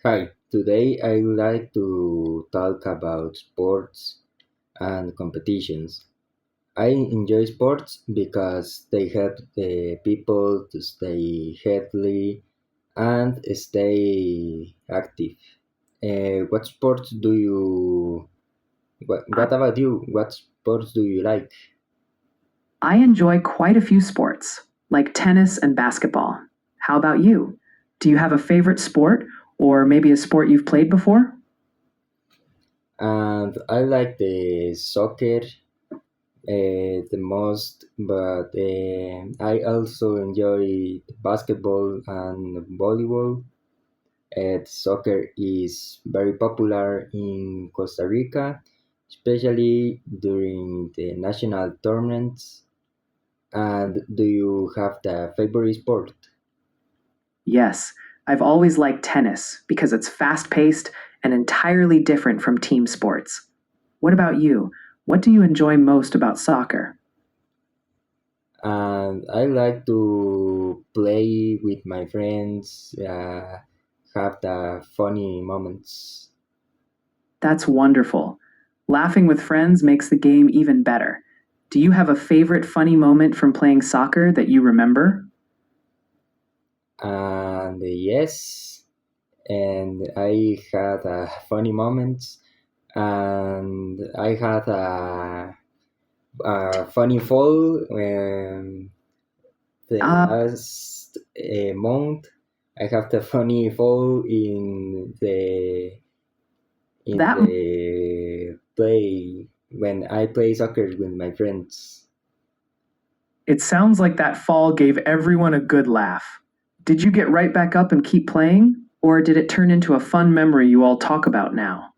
Hi, today I would like to talk about sports and competitions. I enjoy sports because they help the people to stay healthy and stay active. What sports do you? What about you? What sports do you like? I enjoy quite a few sports, like tennis and basketball. How about you? Do you have a favorite sport, or maybe a sport you've played before? And I like the soccer the most, but I also enjoy basketball and volleyball. Soccer is very popular in Costa Rica, especially during the national tournaments. And do you have the favorite sport? Yes, I've always liked tennis because it's fast paced and entirely different from team sports. What about you? What do you enjoy most about soccer? And I like to play with my friends, have the funny moments. That's wonderful. Laughing with friends makes the game even better. Do you have a favorite funny moment from playing soccer that you remember? And yes, and I had funny moments, and I had a funny fall when the Ah, last month. I have the funny fall in that the play when I play soccer with my friends. It sounds like that fall gave everyone a good laugh. Did you get right back up and keep playing? Or did it turn into a fun memory you all talk about now?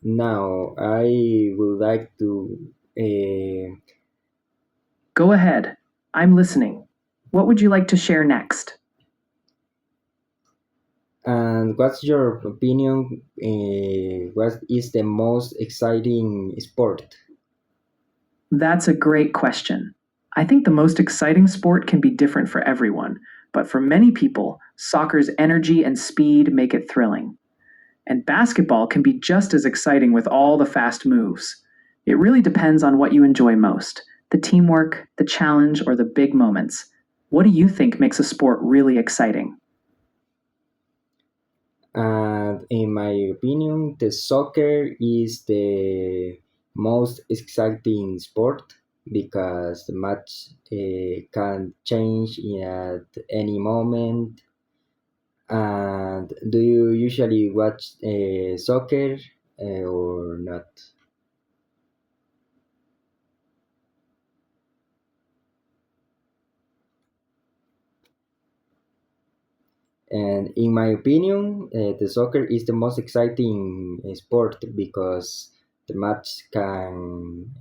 Now I would like to. Go ahead. I'm listening. What would you like to share next? And what's your opinion? What is the most exciting sport? That's a great question. I think the most exciting sport can be different for everyone, but for many people, soccer's energy and speed make it thrilling. And basketball can be just as exciting with all the fast moves. It really depends on what you enjoy most: the teamwork, the challenge, or the big moments. What do you think makes a sport really exciting? And in my opinion, the soccer is the most exciting sport because the match can change at any moment. And do you usually watch soccer or not? And in my opinion, the soccer is the most exciting sport because the match can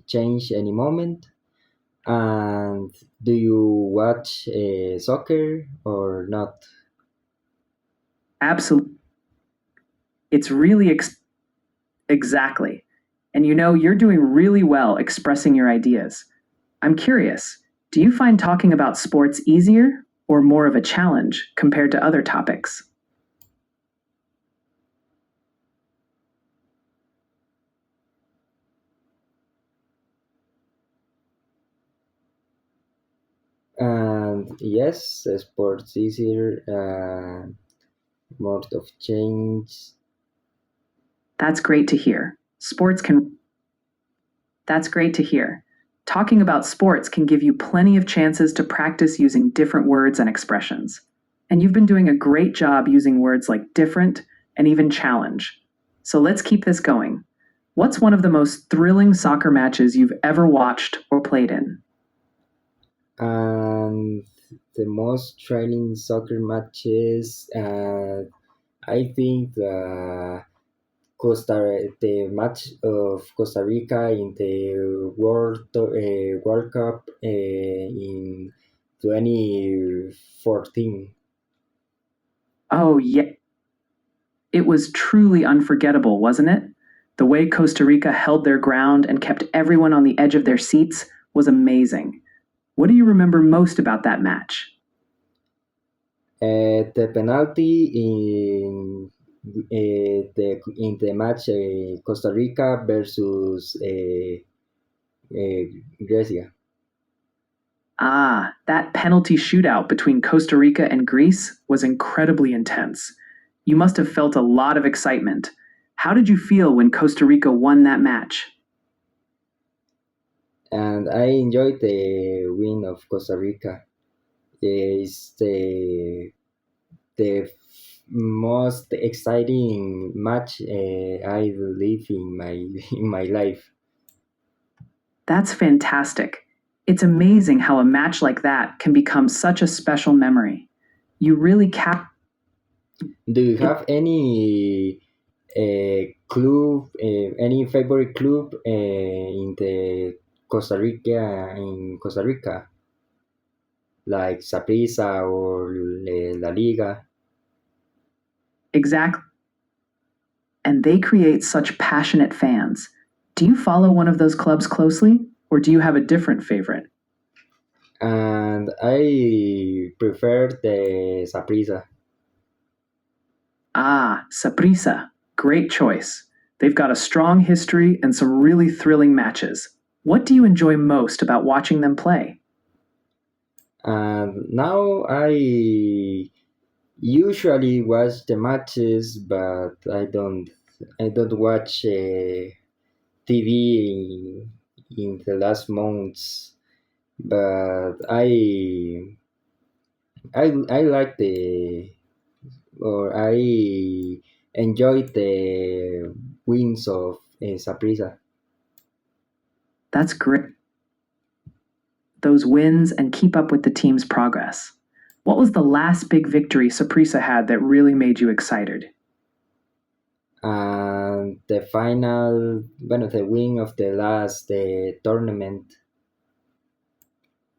change any moment. And do you watch soccer or not? Absolutely. It's really exactly. And you're doing really well expressing your ideas. I'm curious, do you find talking about sports easier or more of a challenge compared to other topics? And yes, sports easier, more of change. That's great to hear. Sports can That's great to hear. Talking about sports can give you plenty of chances to practice using different words and expressions. And you've been doing a great job using words like different and even challenge. So let's keep this going. What's one of the most thrilling soccer matches you've ever watched or played in? And the most training soccer matches, I think the match of Costa Rica in the World Cup in 2014. Oh, yeah, it was truly unforgettable, wasn't it? The way Costa Rica held their ground and kept everyone on the edge of their seats was amazing. What do you remember most about that match? The penalty in the match Costa Rica versus Grecia. Ah, that penalty shootout between Costa Rica and Greece was incredibly intense. You must have felt a lot of excitement. How did you feel when Costa Rica won that match? And I enjoyed the win of Costa Rica. It's the most exciting match I live in my in my life. That's fantastic. It's amazing how a match like that can become such a special memory. You really cap Do you it. have any club, any favorite club in the Costa Rica, like Saprissa or La Liga? Exactly. And they create such passionate fans. Do you follow one of those clubs closely, or do you have a different favorite? And I prefer the Saprissa. Ah, Saprissa. Great choice. They've got a strong history and some really thrilling matches. What do you enjoy most about watching them play? And now I usually watch the matches, but I don't watch TV in the last months. But I like I enjoyed the wins of Saprissa. That's great. Those wins and keep up with the team's progress. What was the last big victory Saprissa had that really made you excited? And the final, bueno, the win of the last tournament.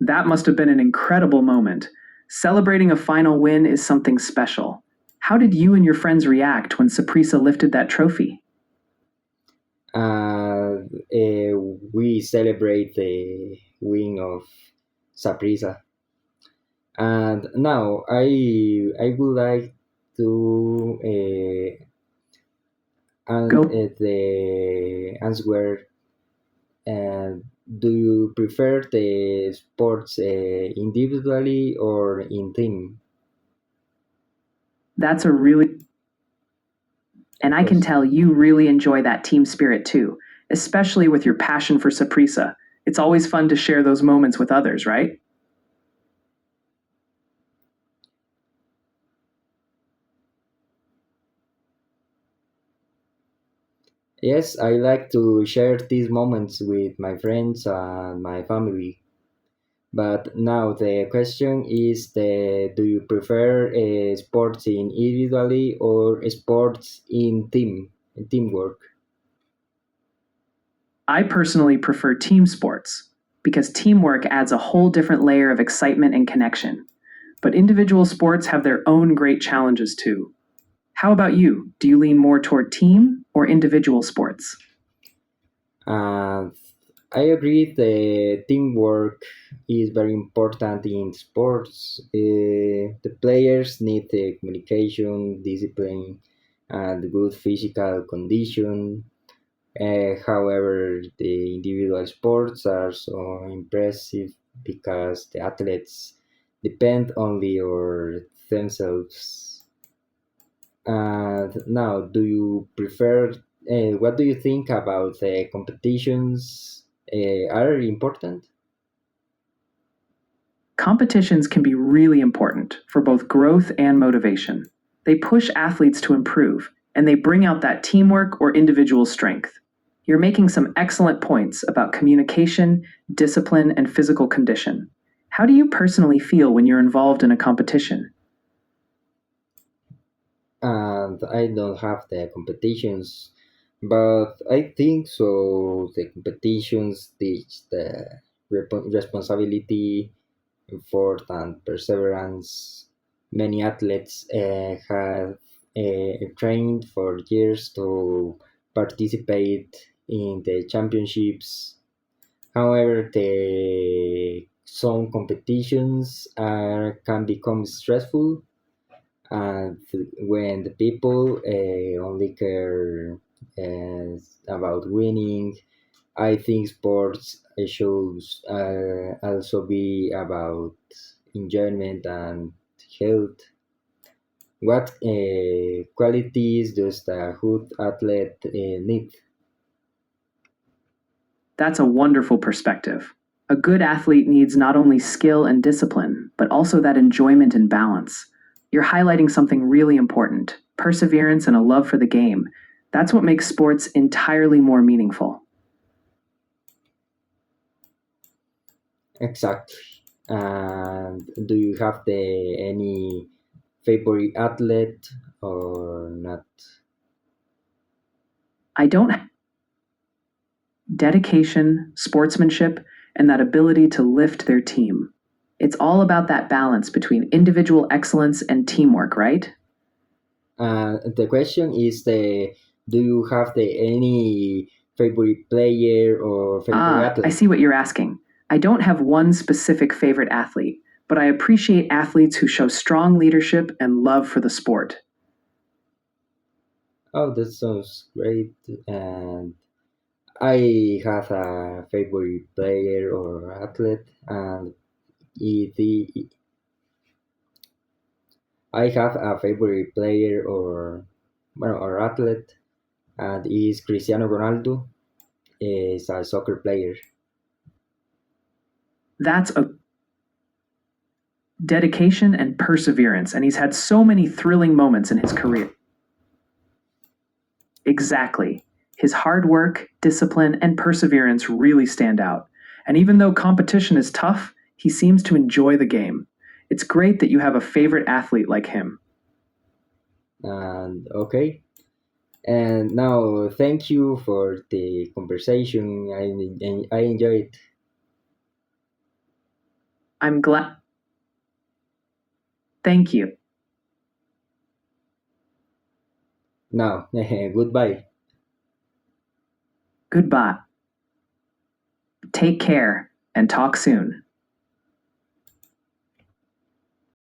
That must have been an incredible moment. Celebrating a final win is something special. How did you and your friends react when Saprissa lifted that trophy? And we celebrate the win of Saprissa. And now I would like to Go. the answer. Uh, do you prefer the sports individually or in team? That's a really, and I can tell Question. you really enjoy that team spirit too, especially with your passion for Saprissa. It's always fun to share those moments with others, right? Yes, I like to share these moments with my friends and my family. But now the question is, do you prefer sports in individually or sports in teamwork? I personally prefer team sports because teamwork adds a whole different layer of excitement and connection. But individual sports have their own great challenges too. How about you? Do you lean more toward team or individual sports? And I agree the teamwork is very important in sports. The players need the communication, discipline, and good physical condition. However, the individual sports are so impressive because the athletes depend only on themselves. And now, do you prefer? What do you think about the competitions? Are important? Competitions can be really important for both growth and motivation. They push athletes to improve, and they bring out that teamwork or individual strength. You're making some excellent points about communication, discipline, and physical condition. How do you personally feel when you're involved in a competition? And I don't have the competitions, but I think so. The competitions teach the responsibility, effort, and perseverance. Many athletes have trained for years to participate in the championships. However, some competitions can become stressful, and when the people only care about winning, I think sports should also be about enjoyment and health. What qualities does the good athlete need? That's a wonderful perspective. A good athlete needs not only skill and discipline, but also that enjoyment and balance. You're highlighting something really important: perseverance and a love for the game. That's what makes sports entirely more meaningful. Exactly. And do you have the any favorite athlete or not? I don't dedication, sportsmanship, and that ability to lift their team. It's all about that balance between individual excellence and teamwork, right? The question is the do you have the any favorite player or favorite Ah, I athlete? see what you're asking. I don't have one specific favorite athlete, but I appreciate athletes who show strong leadership and love for the sport. Oh, that sounds great. And I have a favorite player or athlete, and the I have a favorite player or athlete, and is Cristiano Ronaldo. Is a soccer player. That's a dedication and perseverance, and he's had so many thrilling moments in his career. Exactly. His hard work, discipline, and perseverance really stand out. And even though competition is tough, he seems to enjoy the game. It's great that you have a favorite athlete like him. And okay, and now thank you for the conversation. I enjoyed. I'm glad. Thank you. Now, goodbye. Goodbye. Take care and talk soon.